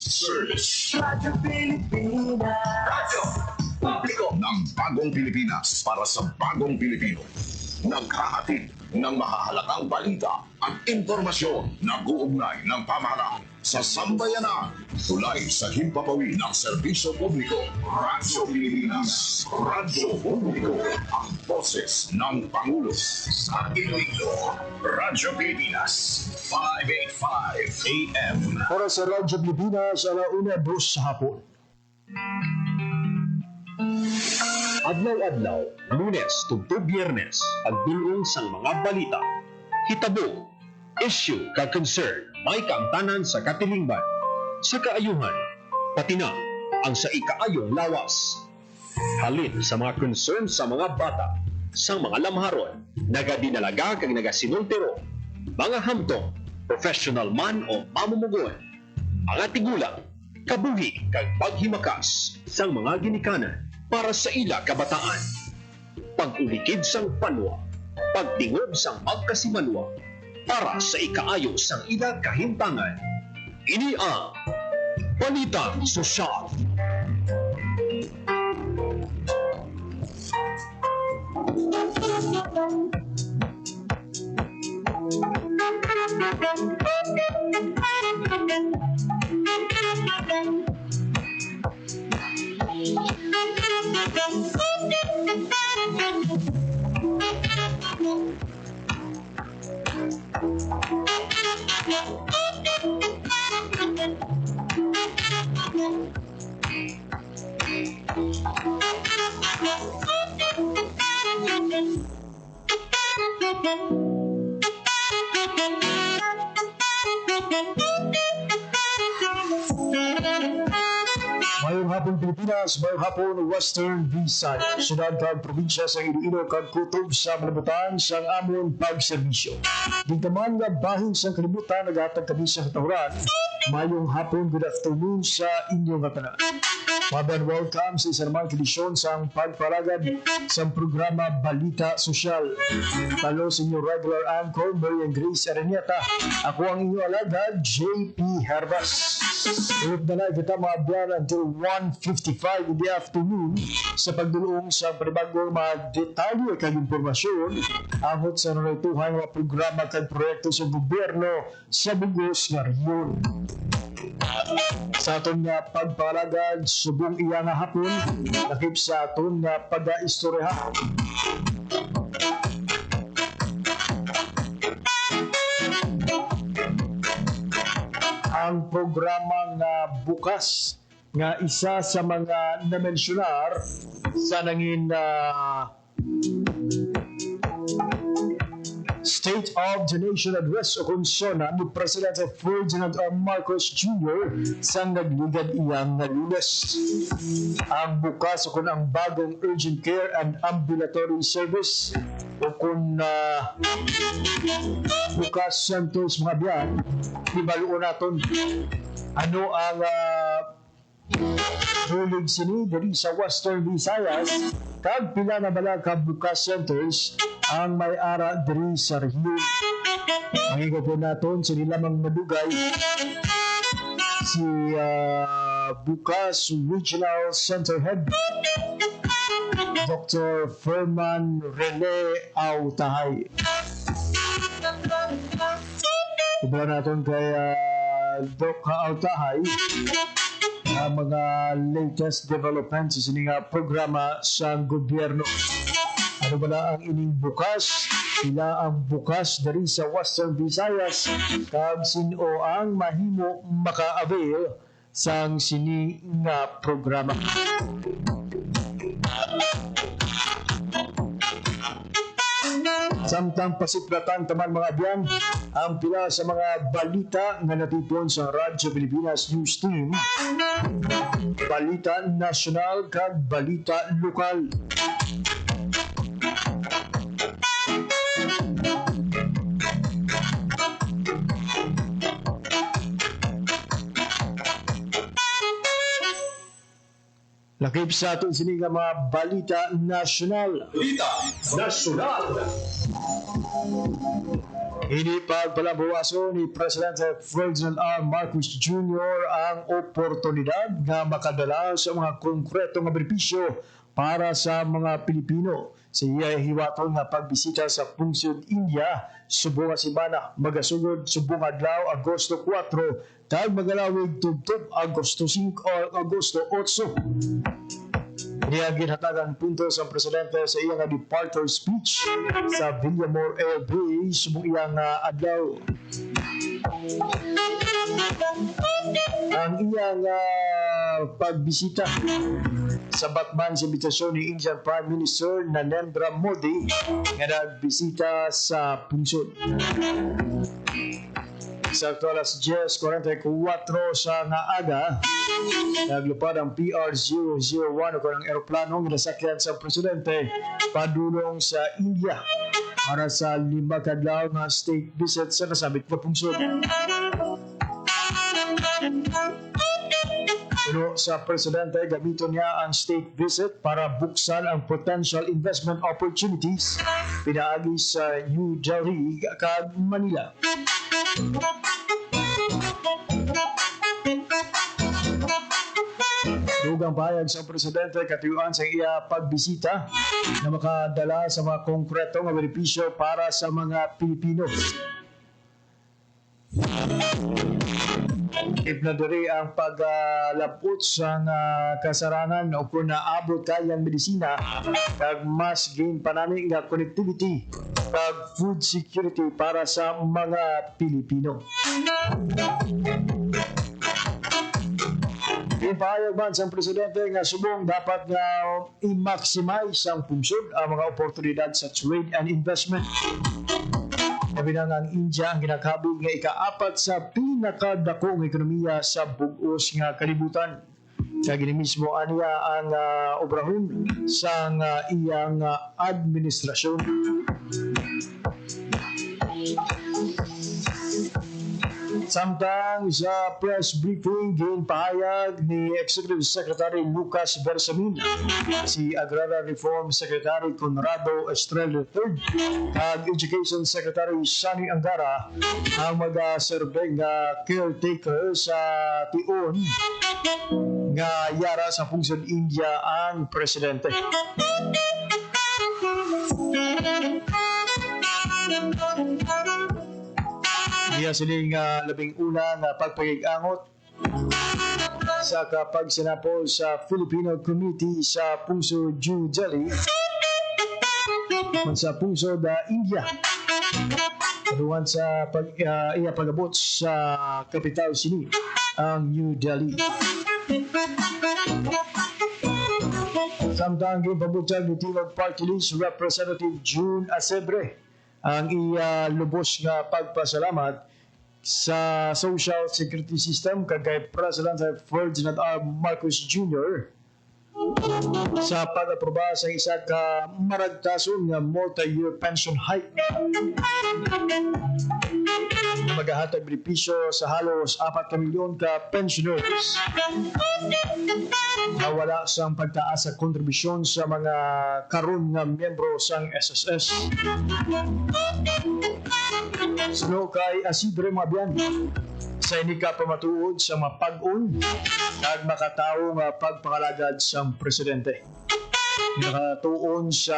Service. Radyo Pilipinas. Radyo Publiko ng Bagong Pilipinas para sa Bagong Pilipino. Naghahatid ng mahahalagang balita at impormasyon na guugnay ng pamahalaan sa sambayanan. Tulay sa himpapawid ng serbisyo publiko. Radyo Pilipinas. Radyo Publiko. Ang boses ng Pangulo sa Iloilo. Radyo Pilipinas. 585 AM. Para sa Radyo Pilipinas, alauna 2 sa hapon. Adlaw-adlaw, Lunes tugtog Biyernes, pagdulong sang mga balita, hitabo, issue kag concern, may kaangtanan sa katilingban, sa kaayuhan, pati na ang sa ikaayong lawas. Halin sa mga concern sa mga bata, sa mga lamharon, nagadinalaga kag nagasinultiro, mga hamtong, professional man o mamumugon, mga tigulang, kabuhi kag paghimakas sang mga ginikanan para sa ila kabataan. Pag-ulikid sang panwa, pagtingob sang magkasimanwa, para sa ikaayo sang ila kahimtangan. Ini ang Balitang Sosyal. Mayong hapon Pilipinas, mayong hapon Western Visayas, syudad kag probinsya sa Iloilo kag kutob sa malabutan sang amon pagserbisyo. Digdaman nga bahin sa kalibutan naghatag kami sa katawran. Mayong hapon, good afternoon sa inyong katanan. Maban welcome sa isa namang edisyon sang pagparagad sa programa Balita Sosyal. Talo sa inyong regular anchor, Marian Grace Arenieta. Ako ang inyong alagad, JP Herbas. Ulip na kita mga biyan until 1:55 in the afternoon sa pagdulong sa panibagong mga detalye kag impormasyon amot sa nanaytuhan mga programa kag proyekto sa gobyerno sa bugos nga rehiyon. Sa aton nga pagpalagad subong iya nga hapon, nakip sa aton nga pag-istoryahan. Ang programa nga bukas nga isa sa mga na-mentionar sa nangin State of the Nation Address o konsona ni Presidente Ferdinand R. Marcos Jr. sa nagligad iyang nga Lunes. Ang bukas o kung ang bagong urgent care and ambulatory service o kung bukas Santos mga biyan, ibaluon natin ano ang hulig sini dari sa Western Visayas kag pila na bala ka bukas centers ang may ara dari sa rehiyon. Mangigo po natin sila lamang madugay si bukas Regional Center Head Dr. Ferman Rene Autahay. Iba natin kay Doc Autahay ang mga latest developments sa sining programa sa gobyerno. Ano ba na ang ining bukas? Sila ang bukas dari sa Western Visayas kag sino ang mahimo maka-avail sa sining nga programa. Samtang pasiplatan taman mga biyan ang pila sa mga balita nga natipon sa Radyo Pilipinas News Team, balita nasyonal kag balita lokal. Lakip sa atin sini nga mga balita nasyonal. Balita Nasyonal. Hindi pagpalabawaso ni Presidente Ferdinand R. Marcos Jr. ang oportunidad na makadala sa mga konkretong benepisyo para sa mga Pilipino. Siya hiwaton nga pagbisita sa Pungsod, India, subong nga semana, magasugod subong adlaw Agosto 4, kag magalawig tubtob Agosto 5 o Agosto 8. Niya ginhatagan punto sa presidente sa iyang departure speech sa Villamor Air Base subong iyang adlaw. Ang iyang pagbisita sa Batman sa imbitasyon ni Indian Prime Minister Narendra Modi nga nagbisita sa Pungsod. Sa alas 10:44 sa aga, naglupad ang PR-001 o ng aeroplano ng nasakyan sa presidente padulong sa India para sa 5 kadlaw na state visit sa nasabit na Pungsod. Pero sa presidente, gamiton niya ang state visit para buksan ang potential investment opportunities pinaagi sa New Delhi kag Manila. Dugang pahayag sa presidente katuyuan sa iya pagbisita na makadala sa mga konkretong benepisyo para sa mga Pilipino. Ipnadiri ang paglabot sa kasaranan o kung naabot kayang medisina kag mas gain panani nga connectivity kag food security para sa mga Pilipino. Ipahayag man sa presidente nga subong dapat nga i-maximize ang pungsod ang mga oportunidad sa trade and investment. Kabilang ang India ang ginakabig nga ika-4 sa pinakadakong ekonomiya sa bugos nga kalibutan. Kagini mismo aniya ang obrahon sa iyang administrasyon. Samtang sa press briefing ginpahayag ni Executive Secretary Lucas Bersamin, si Agrarian Reform Secretary Conrado Estrella III at Education Secretary Sani Angara ang mag-serve nga caretaker sa tion nga yara sa Pungsod, India ang presidente. Iya siling labing una nga pagpagig-angot sa kapag sinapol sa Filipino Committee sa Pungsod, New Delhi sa Pungsod, India. Kaduan sa iya pag-abot sa kapital sini ang New Delhi. Samtang gipabutag ni Tingog Party List Representative June Asebre ang iya lubos nga pagpasalamat sa Social Security System kay President Ferdinand R. Marcos Jr. sa pag-aproba sa isa ka maragtason nga multi-year pension hike. Maghahatag benepisyo sa halos 4 milyon ka pensioners na wala sa pagtaas sa kontribusyon sa mga karon nga miyembro sang SSS. Suno kay Asidre Mabian sa inika pamatuod sa mapag-on at makatawo nga pagpakalagad sa presidente. Nakatuon sa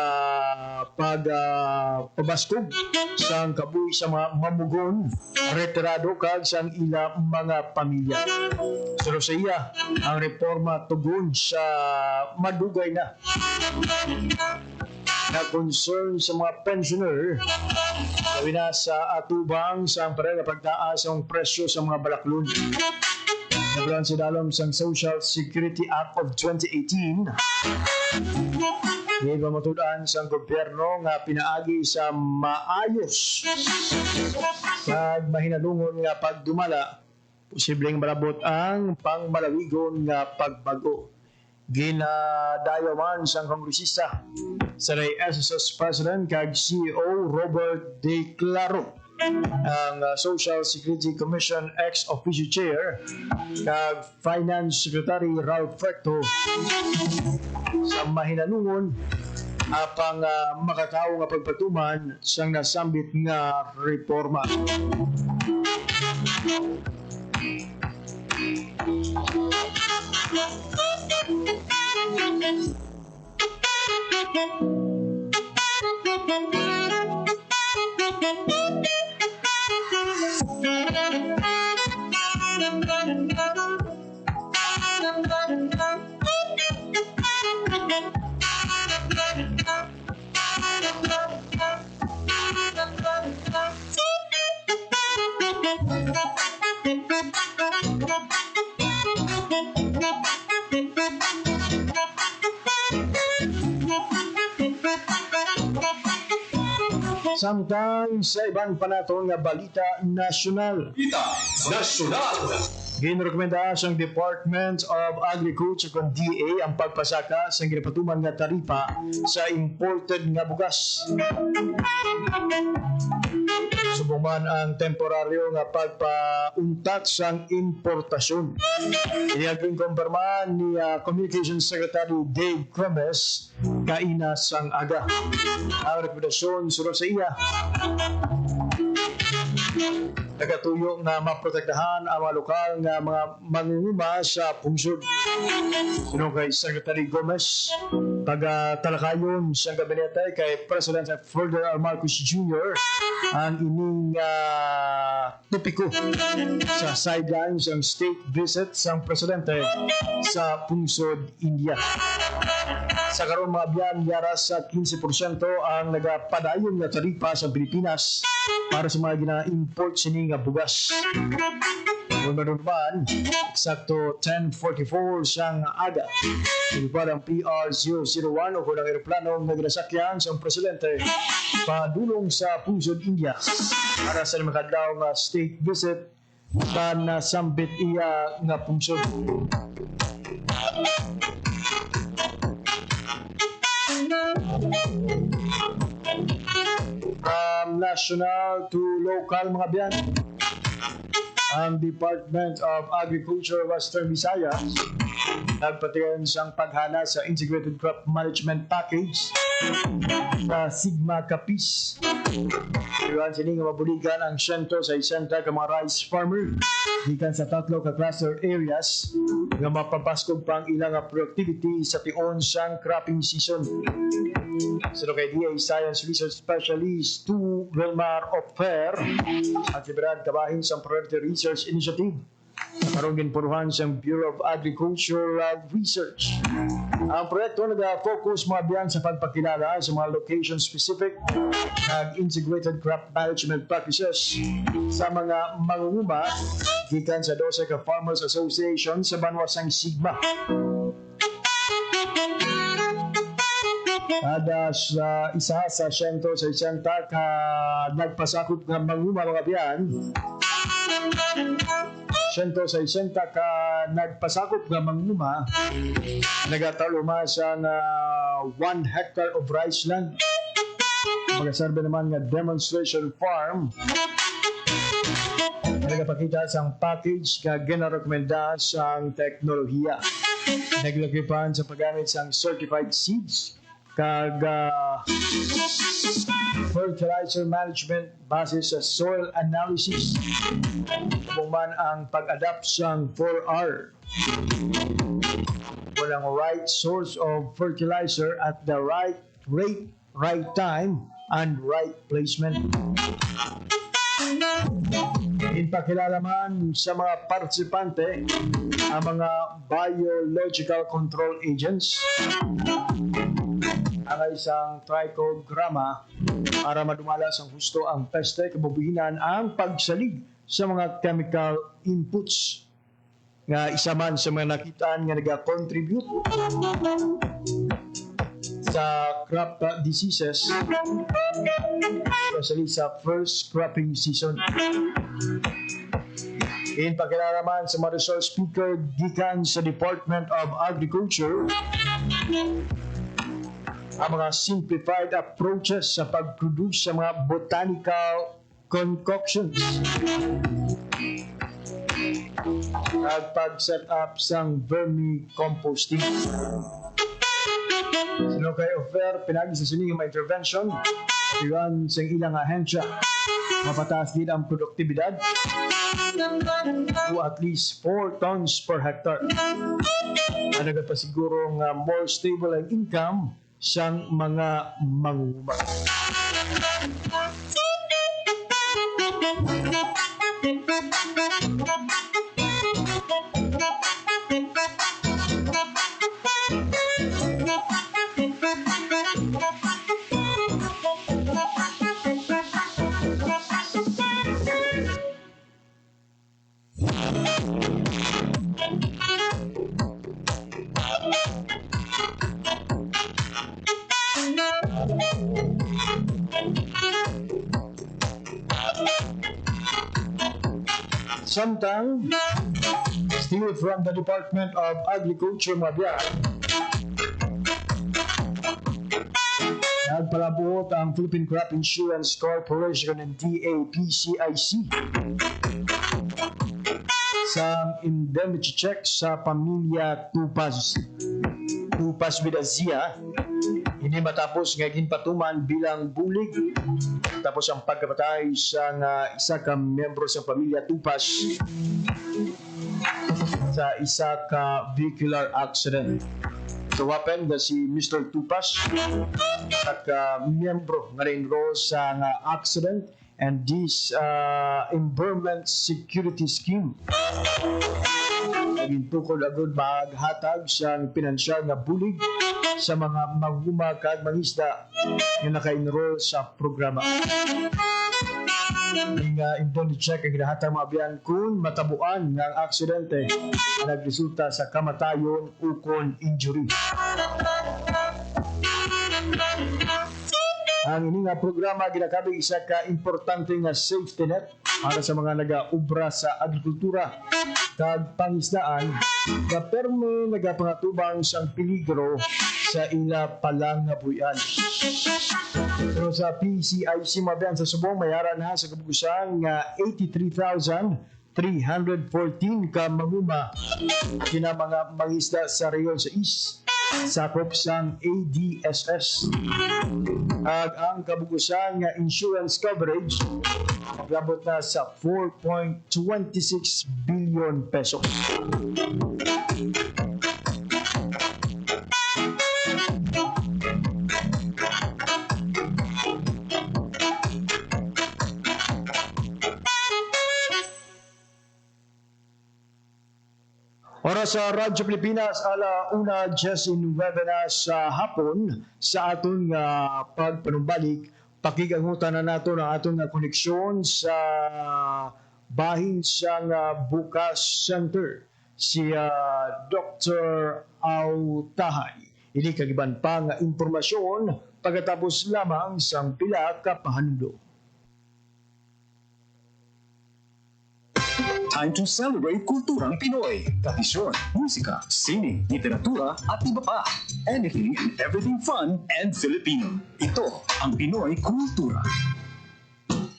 pagpabaskog sa kabuhi sa mga mamugon, retirado kag sa ila mga pamilya. Pero sa iya, ang reforma tugon sa madugay na concern sa mga pensioner sabi na sa atubang sa parega pagtaas ang presyo sa mga balaklon. Naglaan si dalom sa Social Security Act of 2018. Hindi ba matudaan sa gobyerno nga pinaagi sa maayos pag mahinalungon nga pagdumala, posibleng malabot ang pangmalawigon nga pagbago. Ginadayo man sa kongresista sa SSS President kag CEO Robert De Claro ang Social Security Commission ex-officio chair kag Finance Secretary Ralph Recto sa mahinalungon apang makatao nga pagpatuman sang nasambit nga reforma. Samtang sa ibang panatong nga balita nasyonal, ginrekomenda sa Department of Agriculture kung DA ang pagpasaka sa ginapatuman nga taripa sa imported nga bugas. Subuman ang temporaryo nga pagpauntat sang importasyon. Iyaging kumpirma ni Communications Secretary Dave Cremes kaina sang aga. Ang rekomendasyon sunod sa iya nagatuyo na maprotektahan ang mga lokal nga mga mangunguma sa pungsod. Sunod kay Secretary Gomez, pagtalakayon sa gabinete kay President Ferdinand R. Marcos Jr. ang ining topiko sa sidelines ang state visit sang presidente sa pungsod India. Sa karon mga biyan, yara sa 15% ang nagapadayon nga taripa sa Pilipinas para sa mga gina-import sini nga bugas. Kung naman, eksakto 10:44 siyang aga. Sinipad ang PR-001 o kung ang aeroplanong nagrasakyan sa presidente padulong sa pungsod India para sa makadlaw nga state visit na nasambit iya nga pungsod. From national to local mga biyan, ang Department of Agriculture Western Visayas nagpatigan siyang paghana sa Integrated Crop Management Package sa Sigma Capis. Iwan sini nga mabuligan ang 160 ka mga rice farmer gikan sa 3 ka cluster areas nga mapapaskog pang ilang productivity sa tion siyang cropping season. Sino kay DA Science Research Specialist 2 Wilmar Ofer ang liberad kabahin sa Priority Research Initiative. Karong ginpuruhan sa Bureau of Agricultural Research. Ang proyekto nag-focus mga biyan sa pagpakilala sa mga location-specific integrated crop management practices sa mga mangunguma gikan sa 12 ka Farmers Association sa banwasang Sigma. Kada sa isa sa 160 ka nagpasakop ng mangunguma mga biyan, 160 ka nagpasakop ng mangunguma nagataluma sa 1 hectare of rice land. Magaserbe naman nga demonstration farm nagapakita sa package ka ginarekomenda sa teknolohiya. Naglakipan sa paggamit sa certified seeds kag fertilizer management base sa soil analysis kung man ang pag-adapt sa 4R. Walang right source of fertilizer at the right rate, right time, and right placement. Ipakilala man sa mga partisipante ang mga biological control agents ang isang trichogramma para madumala sa husto ang peste kabubuhinan ang pagsalig sa mga chemical inputs nga isa man sa mga nakitaan nga nag-contribute sa crop diseases especially sa first cropping season. In pagkilalaman sa mga resource speaker gikan sa Department of Agriculture ang mga simplified approaches sa pag-produce sa mga botanical concoctions at pag-set up sang vermicomposting. Sino kay offer pinagi sa sining mga intervention iwan sa ilang ahensya mapataas din ang produktibidad to at least 4 tons per hectare. Anaga pa siguro nga more stable ang income sang mga mangunguma. Samtang, still from the Department of Agriculture, Mabia, nagpalabot ang Philippine Crop Insurance Corporation and DAPCIC sa indemnity check sa pamilya Tupas Vidazia. Hindi matapos nga ginpatuman bilang bulig tapos ang pagkapatay sa isa ka membro sa pamilya Tupas sa isa ka vehicular accident. So happened na si Mr. Tupas at miyembro nga na-enroll sa accident and this Environment Security Scheme. Naging tukol agad maghatag sa pinansyal na bulig sa mga maguma kag mangisda yung naka-enroll sa programa. Ang indemnity check ang ginahatag mga biyan kung matabuan ng aksidente na nagresulta sa kamatayon ukon injury. Ang ini nga programa ginakabig isa ka importante nga safety net para sa mga nagaubra sa agrikultura kag pangisdaan na perme nagapangatubang sang peligro sa ila palang nabuyan. Pero sa PCIC mabiyan sa Subong mayaran na sa kabugusan nga 83,314 ka manguma kina mga mangisda sa reyon sa East sakop sang ADSS. Ang kabugusan nga insurance coverage nagabot na sa 4.26 billion pesos. Oras sa Radyo Pilipinas, 1:19 sa hapon sa aton pagpanumbalik. Pakigangutan na nato ang aton koneksyon sa bahin sa Bukas Center si Dr. Autahay. Ini kagiban pa nga impormasyon pagkatapos lamang sang pila ka pahanudo. Time to celebrate kulturang Pinoy. Tradisyon, musika, sining, literatura at iba pa. Anything and everything fun and Filipino. Ito ang Pinoy Kultura.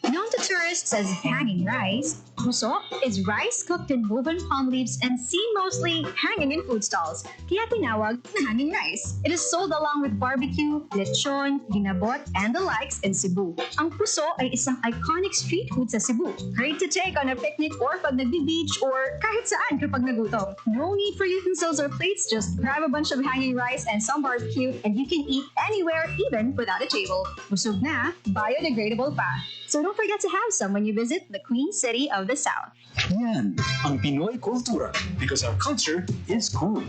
Known to tourists as hanging rice, puso is rice cooked in woven palm leaves and seen mostly hanging in food stalls, kaya tinawag na hanging rice. It is sold along with barbecue, lechon, ginabot, and the likes in Cebu. Ang puso ay isang iconic street food sa Cebu. Great to take on a picnic or pag nagbi-beach or kahit saan kapag nagutom. No need for utensils or plates, just grab a bunch of hanging rice and some barbecue and you can eat anywhere, even without a table. Busog na, biodegradable pa. So don't forget to have some when you visit the Queen City of the South. Yan ang Pinoy Kultura because our culture is cool.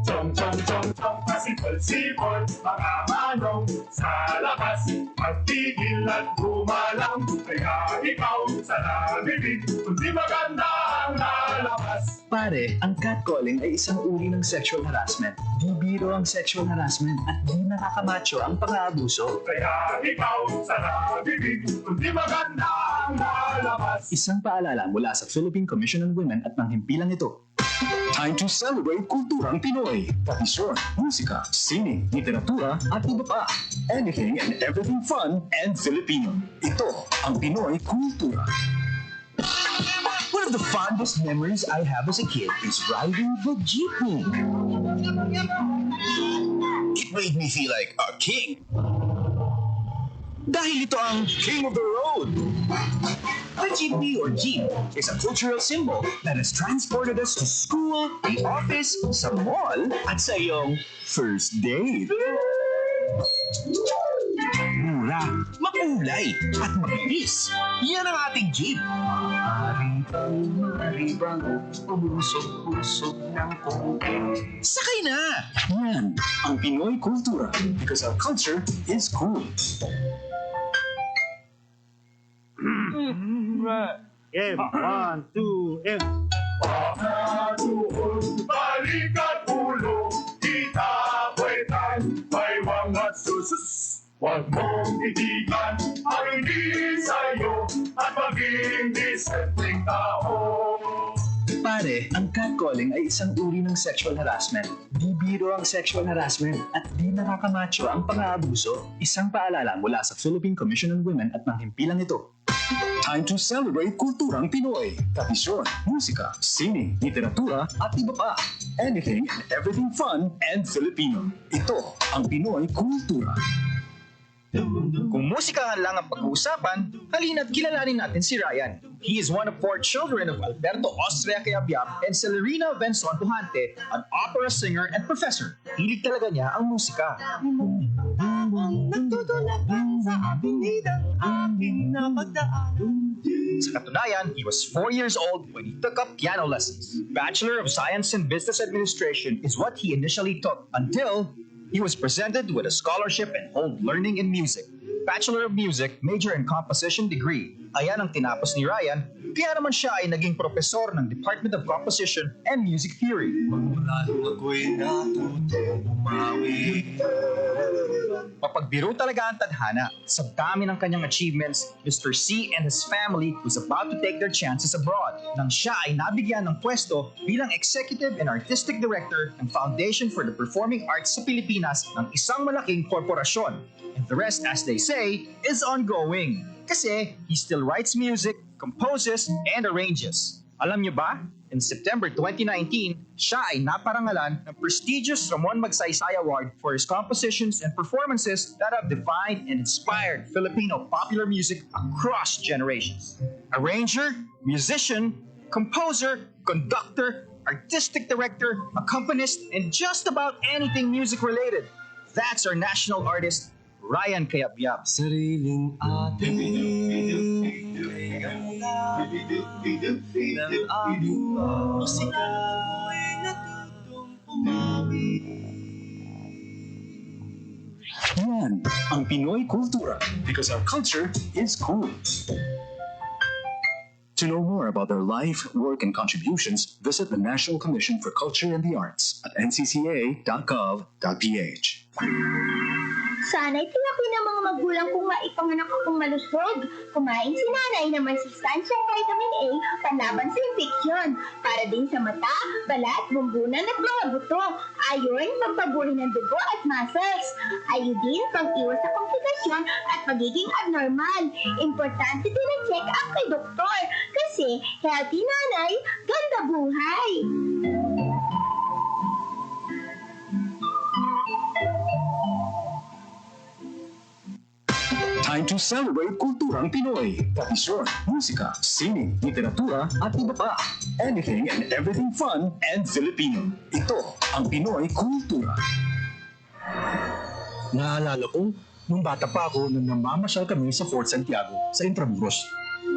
Chong chong chong chong, pasipol-sipol, mga manong sa labas. Magtigil at gumalang, kaya ikaw sa nabibig, kundi maganda ang lalabas. Pare, ang catcalling ay isang uri ng sexual harassment. Di biro ang sexual harassment at di nakakamacho ang pang-aabuso. Kaya ikaw sa nabibig, kundi maganda ang lalabas. Isang paalala mula sa Philippine Commission on Women at ng himpilang ito. Time to celebrate kulturang Pinoy. Tradisyon, musika, sining, literatura at iba pa. Anything and everything fun and Filipino. Ito ang Pinoy Kultura. What of the fondest memories I have as a kid is riding the jeepney. It made me feel like a king. Dahil ito ang King of the Road. The jeepney or jeep is a cultural symbol that has transported us to school, the office, sa mall, at sa iyong first date. Mura, makulay, at mabilis. Yan ang ating jeep. Maribang, umusog-usog ng konti. Sakay na! Yan ang Pinoy kultura because our culture is cool. Game, 1, 2, and... Pagkatuon, balikat ulo, itapwetan, may mga susus. Huwag mong itigan ang hindi sa'yo at maging disenteng tao. Pare, ang catcalling ay isang uri ng sexual harassment. Di biro ang sexual harassment at di nakakamacho ang pang-aabuso. Isang paalala mula sa Philippine Commission on Women at ng himpilang ito. Time to celebrate kulturang Pinoy. Tradisyon, musika, sining, literatura, at iba pa. Anything and everything fun and Filipino. Ito ang Pinoy kultura. Kung musika lang ang pag-uusapan, halina't kilalanin natin si Ryan. He is one of 4 children of Alberto Austria Cayabyab and Celerina Benzon Pujante, an opera singer and professor. Hilig talaga niya ang musika. Sa katunayan, he was 4 years old when he took up piano lessons. Bachelor of Science in Business Administration is what he initially took until he was presented with a scholarship in home learning in music. Bachelor of Music, major in composition degree. Ayan ang tinapos ni Ryan, kaya naman siya ay naging profesor ng Department of Composition and Music Theory. Mapagbiro talaga ang tadhana. Sa dami ng kanyang achievements, Mr. C and his family was about to take their chances abroad nang siya ay nabigyan ng pwesto bilang Executive and Artistic Director ng Foundation for the Performing Arts sa Pilipinas ng isang malaking korporasyon. And the rest, as they say, is ongoing. Kasi he still writes music, composes, and arranges. Alam niyo ba? In September 2019, siya ay naparangalan ng prestigious Ramon Magsaysay Award for his compositions and performances that have defined and inspired Filipino popular music across generations. Arranger, musician, composer, conductor, artistic director, accompanist, and just about anything music-related. That's our national artist, Ryan Cayabyab. Sariling ating ng aming musika ay natutong pumawi. Yan ang Pinoy kultura because our culture is cool. To know more about their life, work, and contributions, visit the National Commission for Culture and the Arts at ncca.gov.ph. Sana'y tiyakin ng mga magulang kung maipanganak akong malusog. Kumain si nanay ng masustansyang vitamin A panlaban sa infeksyon. Para din sa mata, balat, bumbunan at mga buto. Ayon, pampaburi ng dugo at muscles. Ayodin, pang-iwas sa komplikasyon at pagiging abnormal. Importante din ang check-up kay doktor. Kasi healthy nanay, ganda buhay. Time to celebrate kulturang Pinoy. Tradisyon, musika, sining, literatura, at iba pa. Anything and everything fun and Filipino. Ito ang Pinoy kultura. Naalala ko, nung bata pa ako nung namamasyal kami sa Fort Santiago sa Intramuros.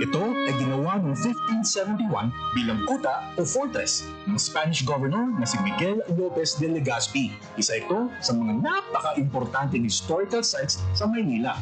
Ito ay ginawa noong 1571 bilang kuta o fortress ng Spanish governor na si Miguel Lopez de Legazpi. Isa ito sa mga napaka-importanting historical sites sa Maynila.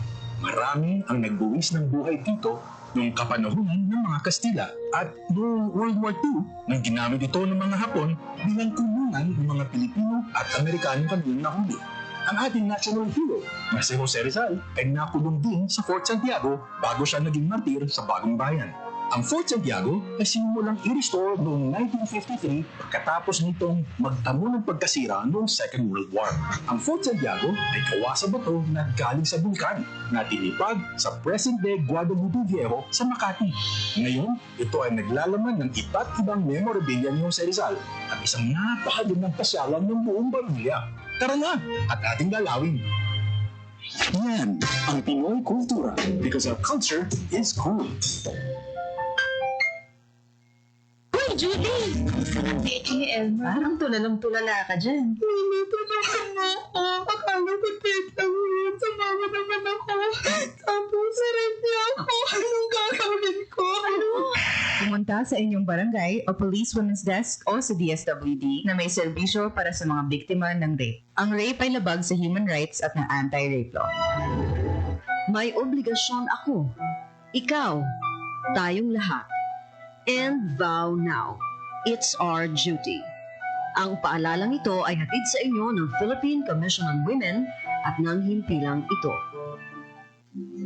Marami ang nagbuwis ng buhay dito noong kapanahunan ng mga Kastila at noong World War II nang ginamit ito ng mga Hapon bilang kulungan ng mga Pilipino at Amerikanong kanilang nahuli. Ang ating national hero na si Jose Rizal ay nakulong din sa Fort Santiago bago siya naging martir sa Bagong Bayan. Ang Fort Santiago ay sinimulang i-restore noong 1953 pagkatapos nitong magtamo ng pagkasira noong Second World War. Ang Fort Santiago ay gawa sa bato na galing sa bulkan na tinipag sa present-day Guadalupe Viejo sa Makati. Ngayon, ito ay naglalaman ng iba't ibang memorabilia ni Jose Rizal at isang napakagandang pasyalan ng buong pamilya. Tara na at ating lalawin. Yan ang Pinoy kultura because our culture is cool. Uy, Judy! Parang tulalang-tulala ka dyan. Akala ko tita mo yun. Sumama naman ako. Tapos sarap niya ako. Anong gagawin ko? Pumunta sa inyong barangay o Police Women's Desk o sa DSWD na may serbisyo para sa mga biktima ng rape. Ang rape ay labag sa human rights at ng anti-rape law. May obligasyon ako, ikaw, tayong lahat. And vow now, it's our duty. Ang paalalang ito ay hatid sa inyo ng Philippine Commission on Women at ng himpilang ito.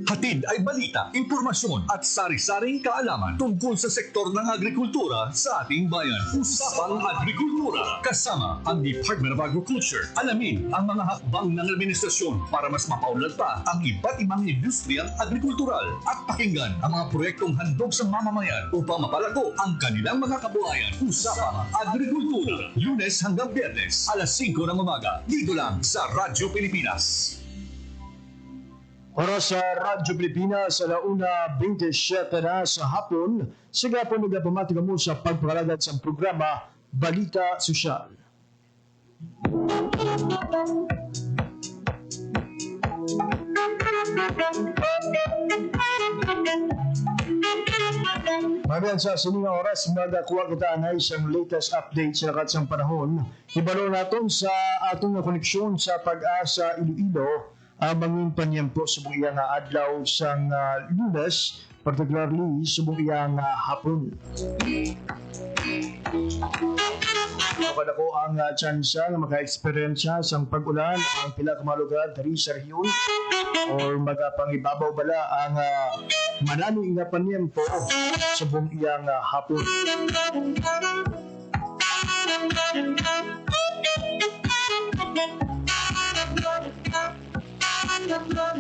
Hatid ay balita, impormasyon at sari-saring kaalaman tungkol sa sektor ng agrikultura sa ating bayan. Usapang Agrikultura kasama ang Department of Agriculture. Alamin ang mga hakbang ng administrasyon para mas mapaunlad pa ang iba't ibang industriyang agrikultural at pakinggan ang mga proyektong handog sa mamamayan upang mapalago ang kanilang mga kabuhayan. Usapang Agrikultura, Lunes hanggang Biyernes, alas 5 ng umaga, dito lang sa Radyo Pilipinas. Para sa Radyo Pilipinas, alauna 27 na sa hapon, sige po nagpamati mo sa pagpakalagad sa programa Balita Sosyal. Mabiyan sa sininga oras, magakuha kita na isang latest update sa katsang panahon. Ibalo natin sa atong koneksyon sa Pag-asa Iloilo, ang manging panyempo sa buong iyang adlaw sang Lunes, particularly sa buong iyang hapon. Kapag ako ang tsansa na maka-experiensya sa pag-ulan ang pila kamalugad dari sa rehiyon or magapangibabaw bala ang mananong nga panyempo sa buong iyang hapon.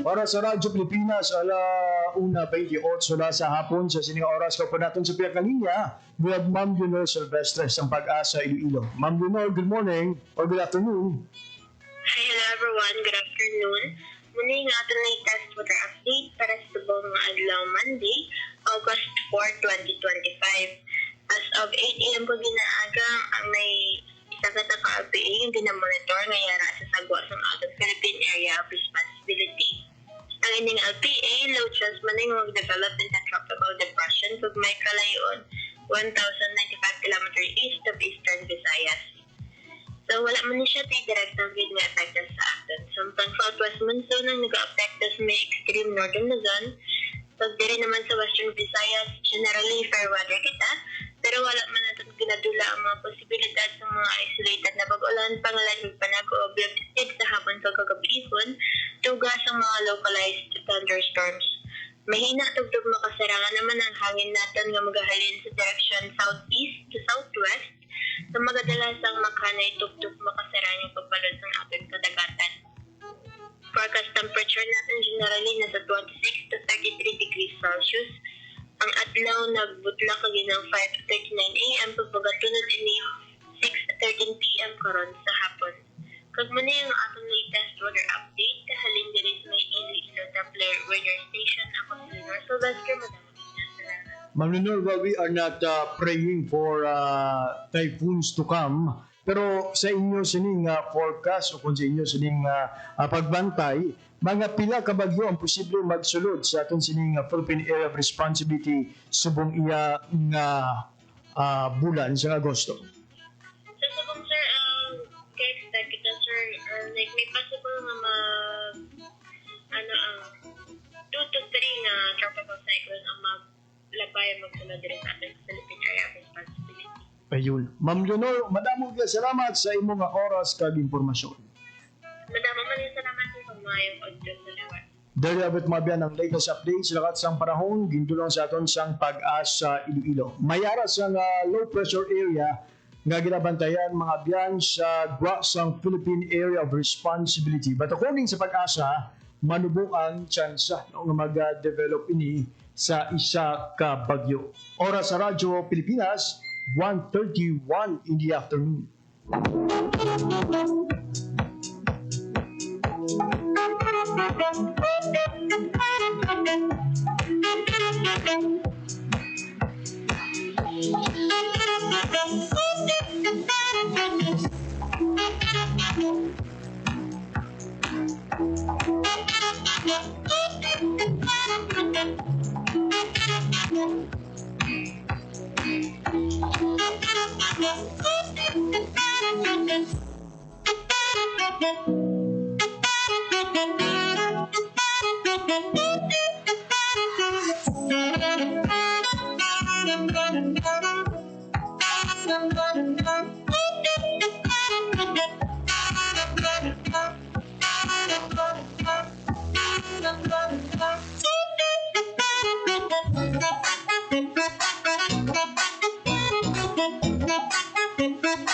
Para sa Radyo Pilipinas, alauna 28 na sa hapon sa sininga oras ka po natin sa piyag kaninya. We have Ma'am Leonor Silvestre sa Pag-asa Iloilo. Ma'am Leonor, good morning or good afternoon. Hi, hello everyone. Good afternoon. Muna yung ating latest weather update para sa buong adlaw Monday, August 4, 2025. As of 8 a.m. po ginaaga, ang may isa ka ka-RPA yung ginamonitor ngayon sa sagwa ng ating Philippine Area of Responsibility. Ang ining LPA, low chance man yung mag-develop into tropical depression kung may kalayon 1,095 km east of Eastern Visayas. So, wala man siya direktang gid nga epekto sa atin. Samtang southwest monsoon ang nag-apekto sa may extreme northern Luzon. Pag diri naman sa Western Visayas, generally fair weather kita, pero wala man natin ginadula ang mga posibilidad sa mga isolated na pag-ulan, pangalan panag o biyagtig sa hapon pagkagabihon, tugas ang mga localized thunderstorms. Mahina tugtog makasarangan naman ang hangin natin nga magahalin sa direction southeast to southwest, na magadalas ang makanay tugtog makasarangan yung pagbalod ng ating kadagatan. Forecast temperature natin generally nasa 26 to 33 degrees Celsius. Ang adlaw nagbutla kagi ng 5:39 a.m. pagpagatunod ini 6:13 p.m. karon sa hapon. Kag muna yung atong latest weather update kahalin diri sa may Iloilo Doppler weather station. Ako si Leonor Silvestre, Ma'am Leonor, well, we are not praying for typhoons to come, pero sa inyo sining forecast o kung sa inyo sining pagbantay, mga pila ka bagyo ang posibleng magsulod sa aton sining Philippine Area of Responsibility subong iya nga bulan sa Agosto. So subong sir, ka-expect kita sir, like may possible nga ang 2 to 3 nga tropical cyclone ang maglabay magsulod diri sa ating Philippine Area of Responsibility. Ayun. Ma'am Leonor, madamo gyud salamat sa imong nga oras kag impormasyon. Madamo man yung salamat sa mayong audio sa lawat. Dali abot mabiyan ang latest updates sa lakat sang panahon gindulong sa aton sang Pag-asa Iloilo. Mayara sang low pressure area nga ginabantayan mga biyan sa GWA sang Philippine Area of Responsibility. But according sa Pag-asa, manubong ang tsansa nga mag-develop ini sa isa ka bagyo. Oras sa Radyo Pilipinas, 1:31 in the afternoon.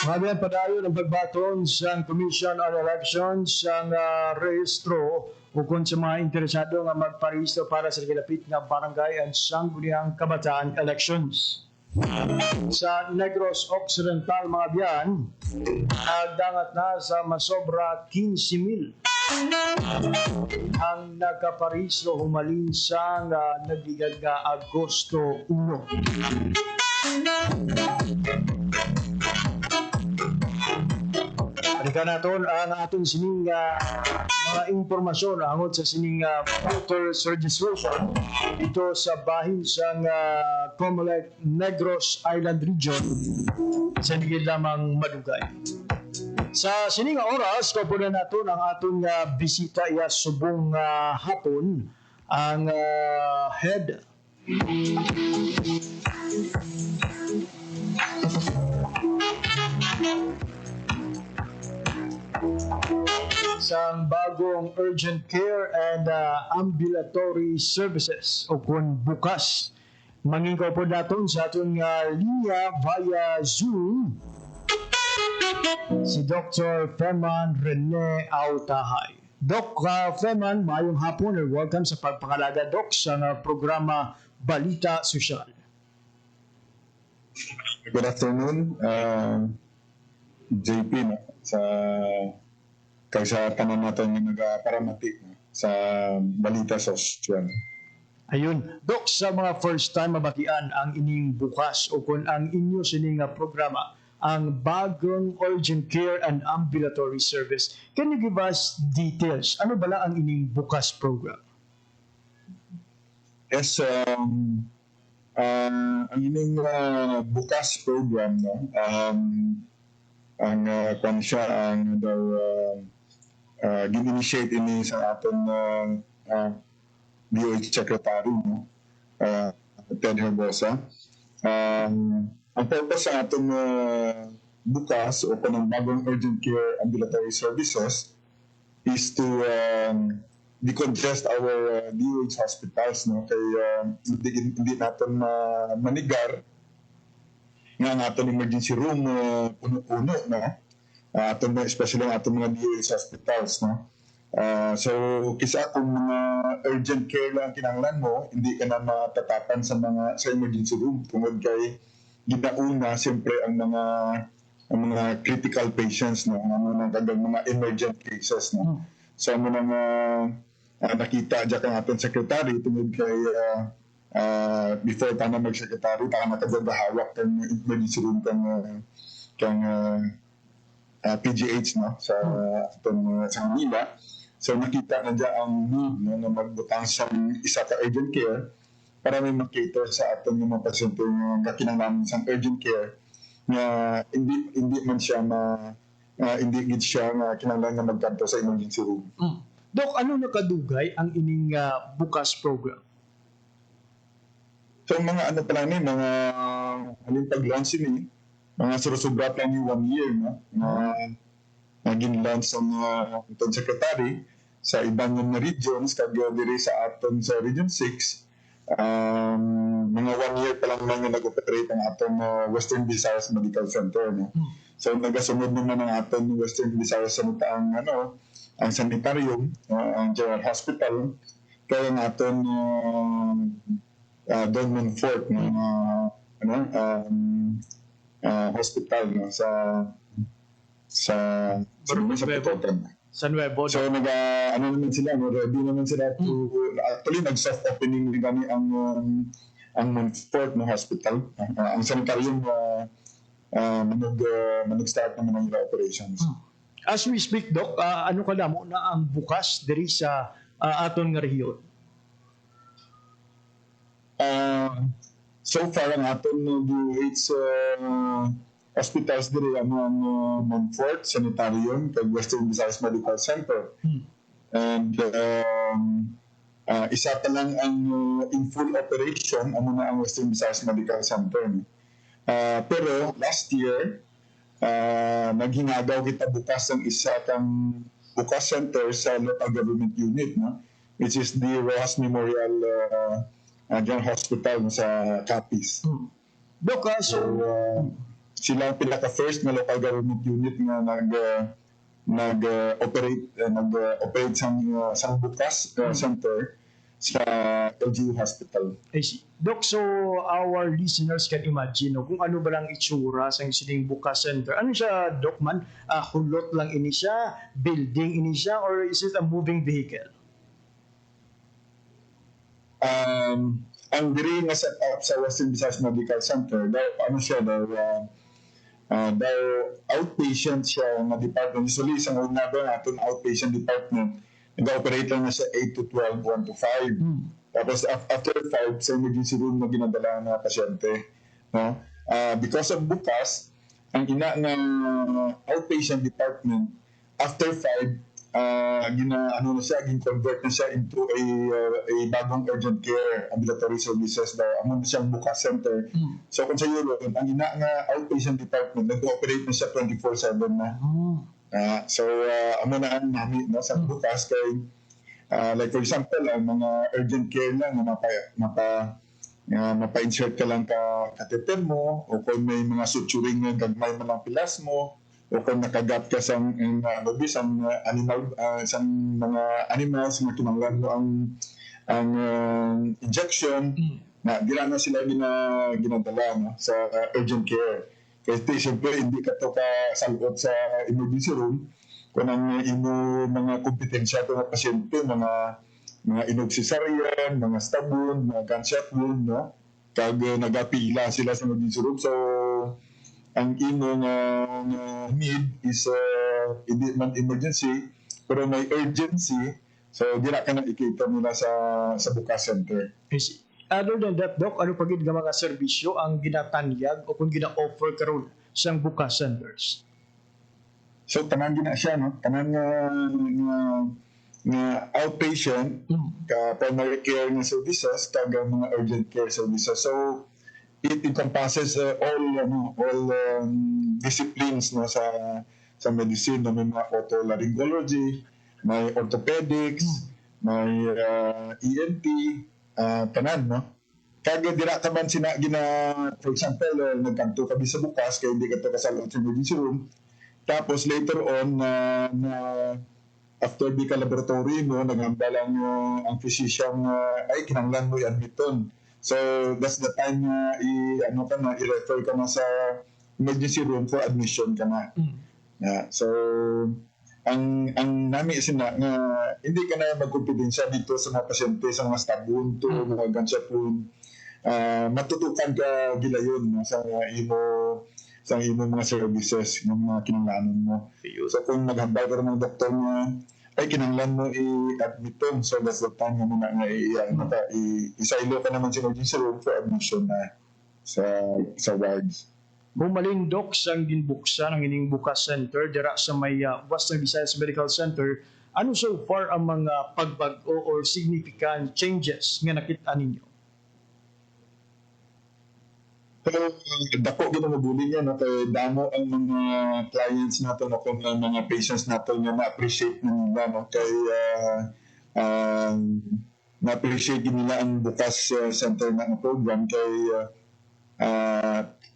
Mabiyan padayon ang pagbaton sa Commission on Elections sa rehistro o kung sa mga interesado nga magparehistro para sa ginapit nga barangay at sangguniang kabataan elections. Sa Negros Occidental mga biyan, nagdangat na sa masobra 15,000 ang nagkaparehistro humalin sa nagligad nga Agosto 1. Balikan natin ang ating sining mga impormasyon angot sa sining voters registration dito sa bahin sa Comelec Negros Island Region sa ligid lamang Madugay. Sa sining oras, kapunan natin ang ating bisita iya subong hapon ang head sa bagong urgent care and ambulatory services o kung bukas. Mangingkaw po natin sa atong linya via Zoom si Dr. Feman Rene Autahay. Doc Feman, mayong hapon and welcome sa pagpangalaga, Doc, sa programa Balita Sosyal. Good afternoon, JP, no? Sa tanan natin yung nag-paramati sa Balita Sosyal. Ayun, Doc, sa mga first time mabatian ang ining bukas o kung ang inyo sining programa, ang bagong urgent care and ambulatory service. Can you give us details? Ano bala ang ining bukas program? Yes, ang ining bukas program, no? Ang kwan siya ang gin-initiate ini sa aton DOH Secretary, no? Ted Herbosa. Ang purpose sa aton bukas o kanang bagong urgent care ambulatory services is to decongest our DOH hospitals, no? Kaya hindi natin manigar nga ang aton emergency room puno-puno, no? Especially ang aton mga DOH hospitals, no? So, kisa kung mga urgent care lang kinahanglan mo, hindi ka na matatapan sa emergency room. Tungod kay ginauna, siyempre ang mga critical patients, no? Ang mga emergent cases, no? So, ang mga nakita dyan kang ating secretary, tungod kay before pa na mag-secretary, taka nakagagahawak kang emergency room kang PGH, no? Sa Manila. So nakita na dyan ang need, no, na magbutang sa isa ka urgent care para may makater sa ating mga pasyente ng kakinanglan sa urgent care na hindi man siya hindi gid siya nga kinanglan nga magkanto sa emergency room. Dok, ano nakadugay ang ining bukas program? So mga ano pala ni, mga haling pag-launch ni, mga surusubra pa ni 1 year, no? Na naging launch ang itong secretary. sa ibang nga regions kag diri sa aton sa Region 6 mga 1 year pa lang nga nag-operate ang aton Western Visayas Medical Center, no. So nagasunod naman ang aton Western Visayas ang sanitarium, ang General Hospital, kaya ang aton Don Monfort hospital, no, sa Putotan. Sa Nuevo. So naman sila, no, ready naman sila to actually nag-soft opening din kami ang Monfort na hospital. Ang sanitarium mag-start naman ang operations. As we speak, Doc, ano ka mo na ang bukas diri sa aton nga rehiyon? So far ang aton DOH hospitals diri ang Monfort Sanitarium kag Western Visayas Medical Center. And isa pa lang ang in full operation ang Western Visayas Medical Center. Pero last year naghinagaw kita bukas ang isa kang bukas center sa local government unit, no, which is the Rojas Memorial General Hospital sa Capiz. Doc, sila ang pinaka-first na local government unit nga nag-operate sang bukas center sa LGU Hospital. I see. Doc, so our listeners can imagine kung ano ba lang itsura sa sining bukas center. Ano siya, Doc man? Hulot lang ini siya? Building ini siya? Or is it a moving vehicle? Ang diri nga set up sa Western Visayas Medical Center, daw outpatient siya nga department. Usually, isang una ba natin outpatient department, nag-operate lang na sa 8 to 12, 1 to 5. Tapos after 5, sa emergency room na ginadala na pasyente. No? Because of bukas, ang ina ng outpatient department, after 5, gin-convert na siya into a bagong urgent care ambulatory services daw. Amo na siyang bukas center. So kung sa Europe, ang ina nga outpatient department, nag-operate na siya 24/7 na. So amo na ang nami, no, sa bukas kay like for example, ang mga urgent care lang na mapa-insert ka lang ka catheter mo, o kung may mga suturing nga gagmay mo lang pilas mo, o kung nakagat ka sa mga animals na kinanglan mo ang injection, na dira na sila ginadala, no, sa urgent care. Kasi siyempre hindi ka to kasalot sa emergency room kung ang imo mga kompetensya ito ng pasyente, mga inog cesarean, mga stab wound, mga gunshot wound, no? Kag nagapila sila sa emergency room. So ang imong need is hindi man emergency pero may urgency, so dira ka na ikita nila sa bukas center. Other than that, Doc, ano pa gid nga mga serbisyo ang ginatanyag o kung gina-offer karon sa bukas centers? So tanan gina siya, no, tanan nga outpatient, ka primary care nga services, kag mga urgent care services. So it encompasses all disciplines, no, sa medicine. May mga otolaryngology, may orthopedics, may ENT, tanan, no. Kaya dira ka man for example, nagkanto ka sa bukas kaya hindi ka to kasalot sa emergency room. Tapos later on after di ka laboratory mo, naghanda lang ang physician ay kinanglan mo i-admiton. So that's the time i-refer ka na sa emergency room for admission ka na. So ang nami isin nga hindi ka na magkumpidensya dito sa mga pasyente, sa mga stab wound to mga gunshot wound. Matutukan ka gilayon, no, sa imo mga services ng mga kinanglanon mo. So kung naghambal ka ng doktor nga ay kinanglan mo i-admiton, so that's the time mo na isailo ka naman sa emergency room for admission na sa wards. Bumalin, Doc, sang ginbuksan ang ining bukas center dira sa may Western Visayas Medical Center. Ano so far ang mga pagbago or significant changes nga nakita ninyo? Pero dako gid ang mabuli niya no kay damo ang mga clients nato no kung ang mga patients nato nga na-appreciate na nila no kay na-appreciate nila ang bukas center na program kay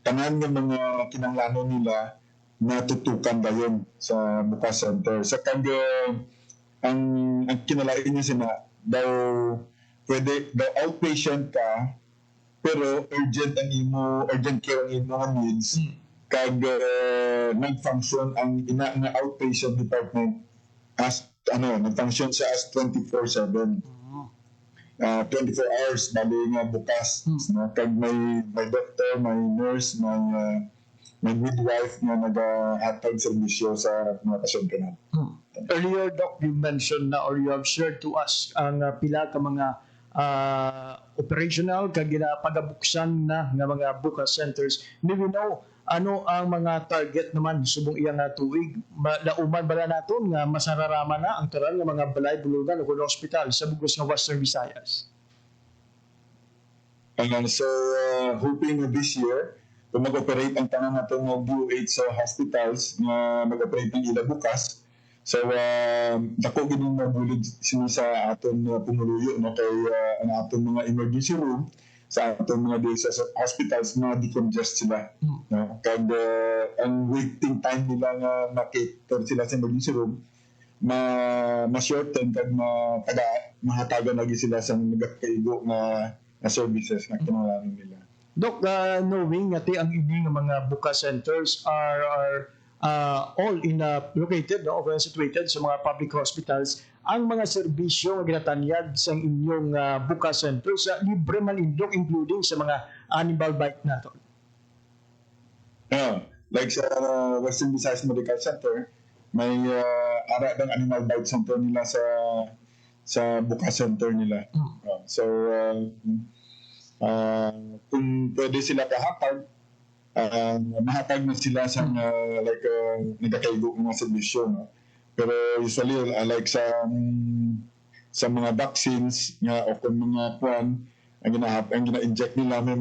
tanan ng mga kinahanglanon nila natutukan dayon sa bukas center sa kag ang kinalain niya sina daw pwede daw outpatient ka pero urgent care ang imo nga needs kag nag-function ang ina nga outpatient department as nag-function siya as 24/7 24 hours bali nga bukas no kag may doctor may nurse may midwife nga nagahatag serbisyo sa mga pasyente natin. Earlier, Doc, you mentioned na or you have shared to us ang pila ka mga operational kag ginapagabuksan na nga mga bukas centers. Do we know ano ang mga target naman subong iyang tuig? Lauman bala naton nga masararama na ang tanan nga mga balay bulugan ug hospital sa bugos nga Western Visayas? So, hoping this year, kung mag-operate ang tanan nato ng DOH hospitals nga mag-operate ng ila bukas, so, dako gid mabulid sini sa aton pumuluyo no kay ang aton mga emergency room sa aton mga DOH hospitals na decongest sila. No? Kag ang waiting time nila nga makater sila sa emergency room ma-shorten kag mahatagan lagi sila sa nagakaigo na services na kinahanglan nila. Doc, knowing nga ang ini nga mga bukas centers are all located or situated sa mga public hospitals, ang mga serbisyo nga ginatanyag sa inyong bukas centers libre man indok including sa mga animal bite nato. Like sa Western Visayas Medical Center, may ara ng animal bite center nila sa bukas center nila. So kung pwede sila kahatag mahatag na sila sa nagkakaigo mga serbisyo no? Pero usually like sa mga vaccines nga o kung mga kwan ang gina-inject nila may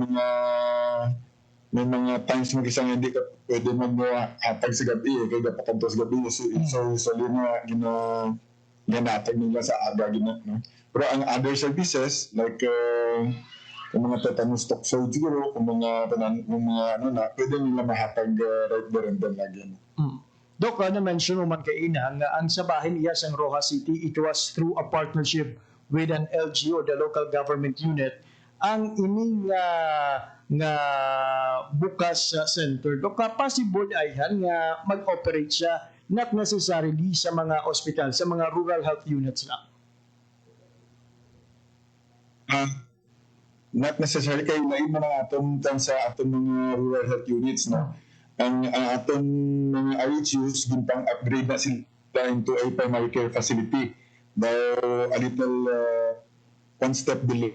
mga times mag-isang hindi ka pwede maghatag sa gabi kaya gapakanto sa gabi so usually na ginatag nila sa aga no? Pero ang other services like kung mga tetanus toxoid siguro, kung mga pwede nila mahatag right there and then lagi. Dok, na-mention mo man kaina nga ang sabahin iya sa Rojas City, it was through a partnership with an LGU, the local government unit, ang ining nga bukas center. Dok, possible ay nga mag-operate siya not necessarily sa mga hospital, sa mga rural health units lang. Not necessarily kay lain mo na aton sa aton mga rural health units no. Ang aton mga RHUs gintang upgrade na sila into a primary care facility. Though a little one step below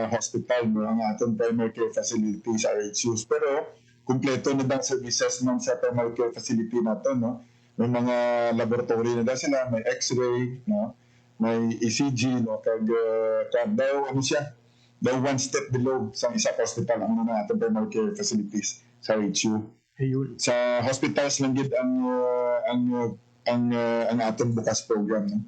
hospital no ang aton primary care facility sa RHUs. Pero kumpleto na bang services man sa primary care facility nato no. May mga laboratory na sila, may X-ray no, may ECG no kag daw daw one step below sa isa hospital ang mga ating primary care facilities sa RHU. Sa hospitals lang gid ang ating bukas program no.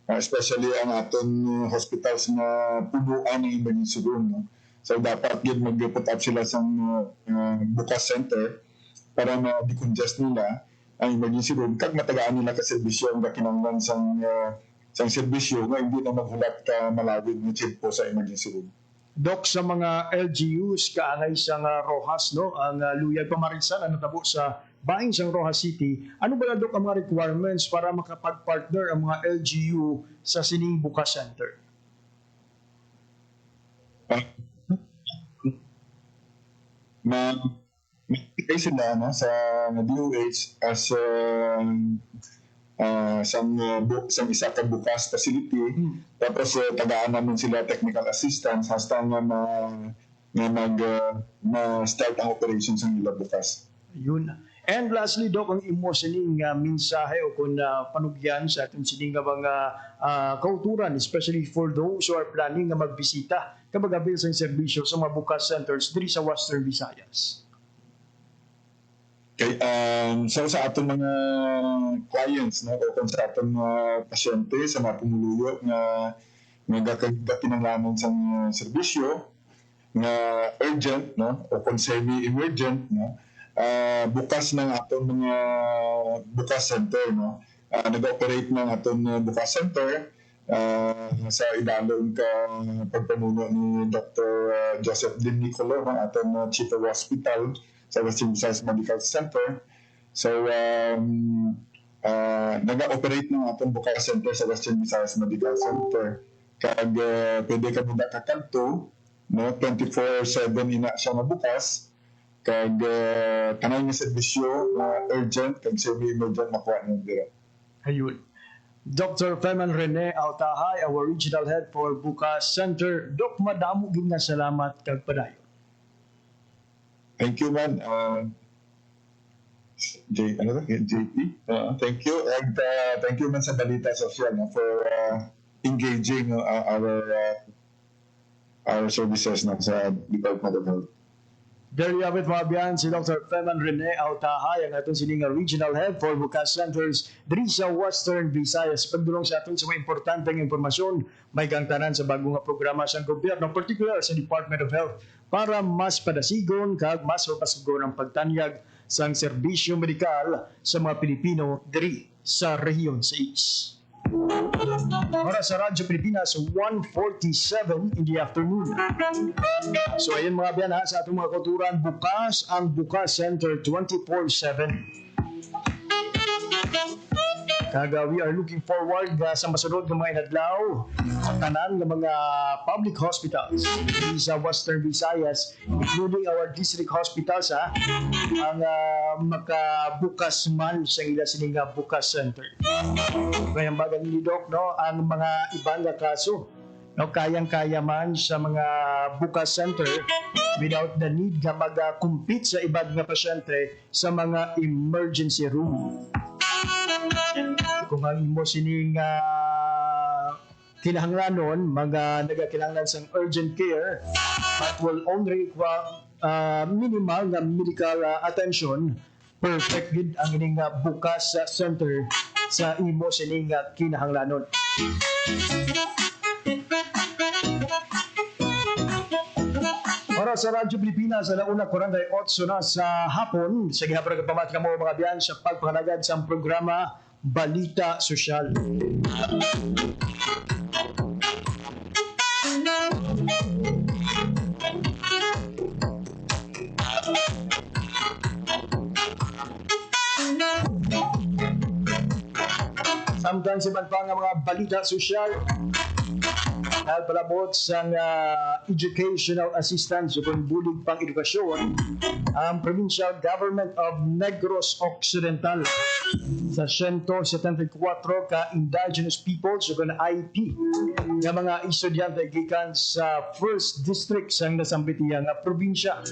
Especially ang ating hospitals na punuan ng emergency room no. So dapat gid mag-put up sila sa bukas center para ma-decongest nila ang emergency room kag matagaan nila ka serbisyo ang kinahanglan sang serbisyo nga hindi na maghulat ka malawig ng tiyempo sa emergency room. Dok, sa mga LGUs kaangay sa Rojas, no, ang Luyag Pamarinsan na natabo sa bahin sa Rojas City, ano ba na, Dok, ang mga requirements para makapag-partner ang mga LGU sa sining bukas center? May sila no, sa DOH as sang isa ka bukas facility tapos tagaan naman sila technical assistance hasta nga mag-start ang operations ng nila bukas. Yun. And lastly, Doc, ang imo sining mensahe o kung panugyan sa aton sining mga kauturan, especially for those who are planning na magbisita kapag abil sa serbisyo sa mga bukas centers diri sa Western Visayas. Okay, so sa aton mga clients, no, o kung sa aton mga pasyente sa mga pumuluyo nga nagkakinanglanon sa serbisyo nga urgent, no, o kung semi-emergent, no, bukas ng aton mga bukas center, no. Nag-operate ng aton bukas center sa idalong ka pagpamuno ni Dr. Joseph Lim Nicolo, ang aton Chief of Hospital sa Western Visayas Medical Center. So, nag-operate ng atong bukas center sa Western Visayas Medical Center. Kag pwede ka muna kakanto, no? 24/7 ina siya na bukas. Kag tanay nga serbisyo urgent, kag semi-emergent makuha nyo dira. Ayun. Dr. Feman Rene Autahay, our Regional Head for Bukas Center. Dok, madamo gid nga salamat kag padayon. Thank you, man. JP. Thank you. And thank you, man, sa Balita Social for engaging our services na sa Department of Health. There you have it, mga biyan, si Dr. Feman Rene Autahay, ang atong sining Regional Head for Bukas Centers diri sa Western Visayas. Pagdulong sa aton sa mga importanteng impormasyon, may gangtanan sa bagong nga programa sa gobyerno, particular sa Department of Health, para mas padasigon kag mas mapasugon ang pagtanyag sa serbisyo medikal sa mga Pilipino diri sa rehiyon 6. Para sa Radyo Pilipinas, 1:47 in the afternoon. So ayun mga biyan, sa atong mga kulturan, bukas ang Bukas Center 24/7. Kaga we are looking forward sa masunod ng mga inadlaw tanan ng mga public hospitals sa Western Visayas, including our district hospitals, ang makabukas man sa ila sining Bukas Center. Kaya bagay ni Doc, no, ang mga ibang kaso, no, kayang-kaya man sa mga Bukas Center without the need nga mag-compete sa ibang nga pasyente sa mga emergency room. Kung ang imo sining kinahanglanon, mga nagakilanglan sa urgent care, but will only require minimal na medical attention, perfect gid ang ining bukas center sa imo sining kinahanglanon. Para sa Radyo Pilipinas, alauna 48 na sa hapon, sa gihapon nagpamatika mo mga biyan sa pagpakalagad sa programa Balita Sosyal. Samtang siman pa nga mga balita sosyal, palabot sa educational assistance o bulig pang edukasyon ang Provincial Government of Negros Occidental sa 174 ka indigenous peoples o IP nga mga estudyante gikan sa 1st District sa nasambitiyang probinsya.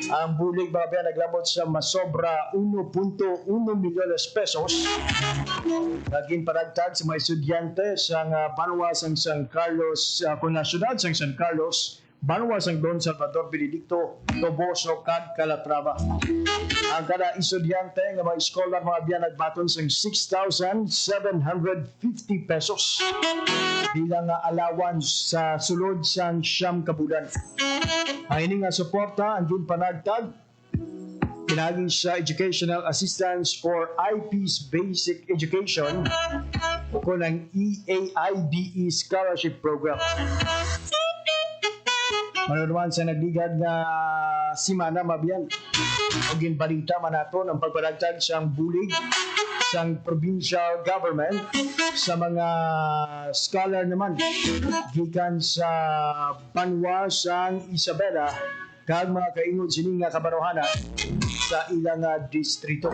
Ang bulig mga biyan naglabot sa masobra 1.1 milyon pesos naging paragtag sa mga estudyante sa Banwa sang San Carlos, kung nasyudad sang San Carlos, Banwa sang Don Salvador Benedicto, Toboso, kag Calatrava. Ang kada estudyante nga mga scholar mga biyan nagbaton sang 6,750 pesos bilang allowance sa sulod sang siyam kabulan. Ang ini nga suporta ang ginpanagtag pinagi sa Educational Assistance for IP's Basic Education o kung ang EAIDE Scholarship Program. Manunuan sa nagligad nga simana mabiyan o ginbalita man nato ang pagpanagtag sa bulig sa provincial government sa mga scholar naman gikan sa Banwa sang Isabela kag mga kaingod sini nga kabaruhana sa ilang distrito.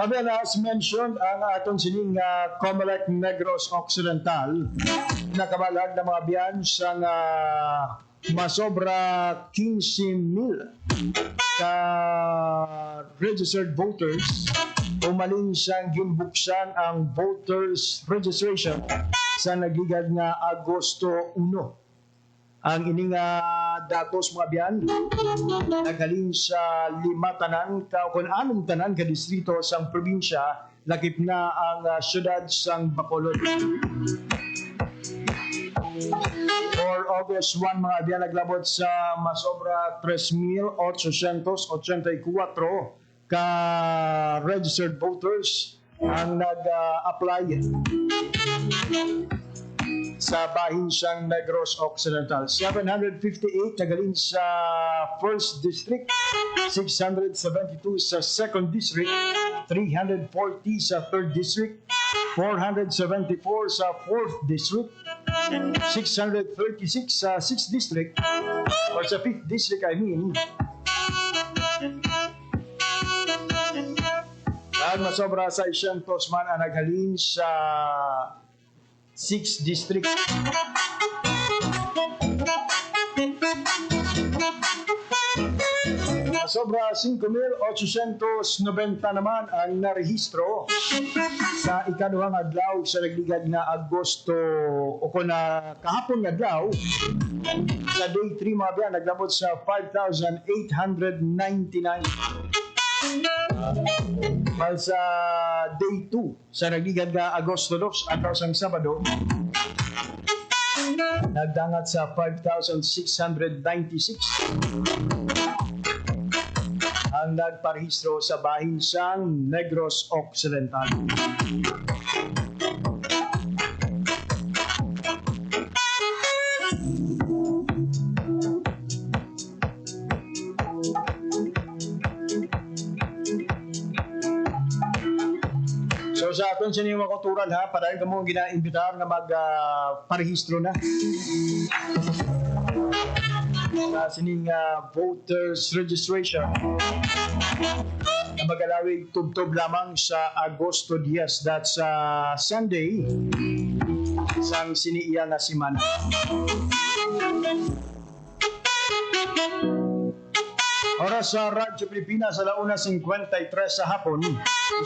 Mabiyan, as mentioned, ang atong sining Comelec Negros Occidental nakabalag na mga biyan sa masobra 15,000 ka registered voters umaling siyang ginbuksan ang voters registration sa nagligad nga Agosto 1. Ang ining datos mga biyan naghalin sa 5 tanan kung 6 tanan ka distrito sang probinsya lakip na ang syudad sang Bacolod. For August 1 mga biyan naglabot sa masobra 3,884 ka registered voters ang nag-apply sa bahin siyang Negros Occidental. 758 nagaling sa 1st District, 672 sa 2nd District, 340 sa 3rd District, 474 sa 4th District, 636 sa 6th District, or sa 5th District I mean. Ang masobra sa 600 man ang naghalin sa 6 district. Sobra 5,890 naman ang narehistro sa ikaduhang adlaw sa nagligad na Agosto o kung kahapon nga adlaw sa day 3 mga biyan naglabot sa 5,899. Mal sa day 2 sa nagligad nga Agosto 2 adlaw sang Sabado nagdangat sa 5,696 ang nagparehistro sa bahin sang Negros Occidental. So sa aton siya niyong makuturan ha, para ka mo gina-imbitar na magparehistro na. Sa sining voters registration na magalawig tubtob lamang sa Agosto 10, that's Sunday sang siniiya nga simana. Oras sa Radyo Pilipinas sa 1:53 sa hapon.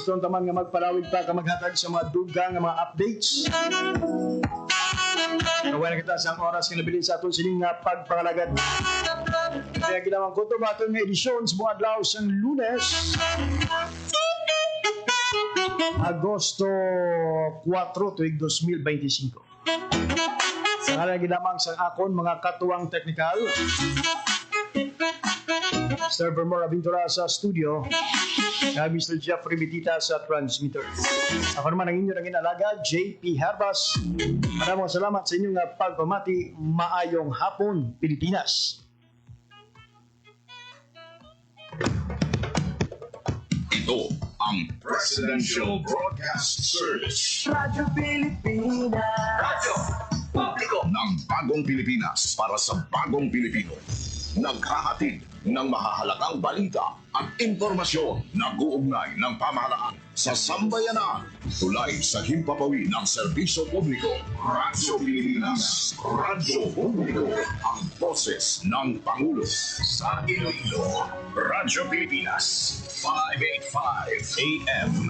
Gusto naman nga magpalawig pa ka maghatag sa mga dugang nga mga updates. Kawala kita sa oras nga nabilin sa aton sining pagpangalagad. Kaya ginawang ko ito ba itong edisyon sa mga adlaw sa Lunes, Agosto 4, tuig 2025. Sa ngalan ginamang sa akon mga katuwang teknikal, Mr. Bermore Aventura sa studio, na Mr. Jeffrey Bitita sa transmitter. Ako naman ang inyo ng inalaga, JP Herbas. Maraming salamat sa inyong pagpamati. Maayong hapon, Pilipinas. Ito ang Presidential Broadcast Service. Radyo Pilipinas. Radyo Publiko ng Bagong Pilipinas para sa Bagong Pilipino. Naghahatid ng mahahalagang balita at impormasyon na guugnay ng pamahalaan sa sambayanan. Tulay sa himpapawid ng serbisyo publiko. Radyo Pilipinas. Radyo Publiko. Ang boses ng Pangulo sa Iloilo. Radyo Pilipinas. 585 AM.